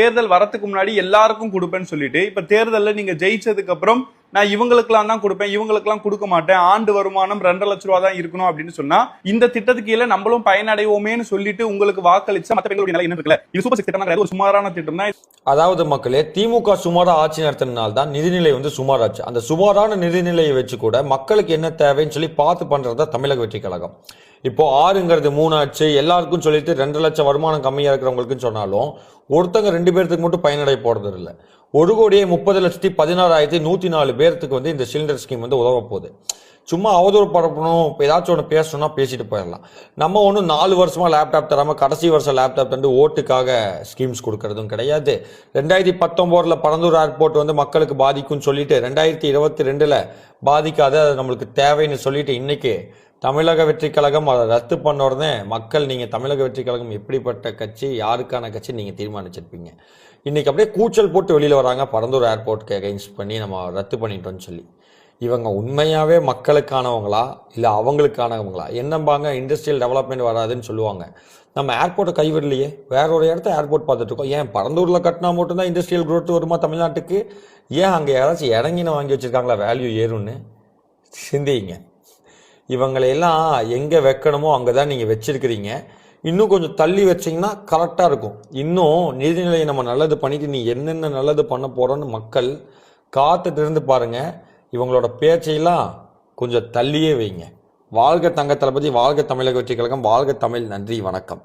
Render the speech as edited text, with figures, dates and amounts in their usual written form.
தேர்தல் வரத்துக்கு முன்னாடி எல்லாருக்கும் கொடுப்பேன்னு சொல்லிட்டு இப்ப தேர்தல்ல நீங்க ஜெயிச்சதுக்கு அப்புறம் நான் இவங்களுக்கெல்லாம் தான் கொடுப்பேன், இவங்களுக்கெல்லாம் கொடுக்க மாட்டேன், ஆண்டு வருமானம் 2,00,000 தான் இருக்கணும் அப்படின்னு சொன்னா இந்த திட்டத்துக்கு கீழே நம்மளும் பயனடைவோமேன்னு சொல்லிட்டு உங்களுக்கு வாக்களிச்சா மற்ற பெண்களுடைய நிலை என்ன இருக்குல்ல? இது சூப்பர் சிக்ஸ் திட்டம் ஒரு சுமாரான திட்டம் தான். அதாவது மக்களே, திமுக சுமாரா ஆட்சி நடத்தினால்தான் தான் நிதிநிலை சுமாராச்சு. அந்த சுமாரான நிதிநிலையை வச்சு கூட மக்களுக்கு என்ன தேவைன்னு சொல்லி பார்த்து பண்றதா தமிழக வெற்றி கழகம். இப்போ 6ங்கிறது 3 ஆச்சு, எல்லாருக்கும் சொல்லிட்டு 2,00,000 வருமானம் கம்மியா இருக்கிறவங்களுக்கு சொன்னாலும் ஒருத்தங்க 2 பேர்த்துக்கு மட்டும் பயனடைய போறது இல்லை. 1,30,16,104 பேர்த்துக்கு இந்த சிலிண்டர் ஸ்கீம் உதவ போகுது. சும்மா அவதூறு பரப்பணும், ஏதாச்சும் ஒன்று பேசணும்னா பேசிட்டு போயிடலாம். நம்ம ஒன்றும் 4 வருஷமா லேப்டாப் தராம கடைசி வருஷம் லேப்டாப் தந்து ஓட்டுக்காக ஸ்கீம்ஸ் கொடுக்கறதும் கிடையாது. 2019 பரந்தூர் ஏர்போர்ட் மக்களுக்கு பாதிக்கும்னு சொல்லிட்டு 2022 பாதிக்காத, நம்மளுக்கு தேவைன்னு சொல்லிட்டு இன்னைக்கு தமிழக வெற்றி கழகம் அதை ரத்து பண்ண உடனே மக்கள் நீங்க தமிழக வெற்றி கழகம் எப்படிப்பட்ட கட்சி, யாருக்கான கட்சி நீங்க தீர்மானிச்சிருப்பீங்க. இன்னைக்கு அப்படியே கூச்சல் போட்டு வெளியில வராங்க, பரந்தூர் ஏர்போர்ட்க்கு அகைன்ஸ்ட் பண்ணி நம்ம ரத்து பண்ணிட்டோம்னு சொல்லி. இவங்க உண்மையாவே மக்களுக்கானவங்களா இல்லை அவங்களுக்கானவங்களா? என்னம்பாங்க, இண்டஸ்ட்ரியல் டெவலப்மெண்ட் வராதுன்னு சொல்லுவாங்க. நம்ம ஏர்போர்ட்டை கைவிடலையே, வேற ஒரு இடத்த ஏர்போர்ட் பார்த்துட்டு இருக்கோம். ஏன் பரந்தூர்ல கட்டினா மட்டும்தான் இண்டஸ்ட்ரியல் growth வருமா தமிழ்நாட்டுக்கு? ஏன் அங்கே யாராச்சும் இறங்கின வாங்கி வச்சிருக்காங்களா வேல்யூ ஏறும்னு? சிந்திங்க. இவங்களையெல்லாம் எங்கே வைக்கணுமோ அங்கே தான் நீங்கள் வச்சிருக்கிறீங்க. இன்னும் கொஞ்சம் தள்ளி வச்சிங்கன்னா கரெக்டாக இருக்கும். இன்னும் நீதிநிலையை நம்ம நல்லது பண்ணிட்டு நீ என்னென்ன நல்லது பண்ண போகிறோன்னு மக்கள் காத்துட்டு இருந்து பாருங்க. இவங்களோட பேச்சையெல்லாம் கொஞ்சம் தள்ளியே வைங்க. வாழ்க தங்க தளபதி, வாழ்க தமிழக வெற்றி கழகம், வாழ்க தமிழ். நன்றி, வணக்கம்.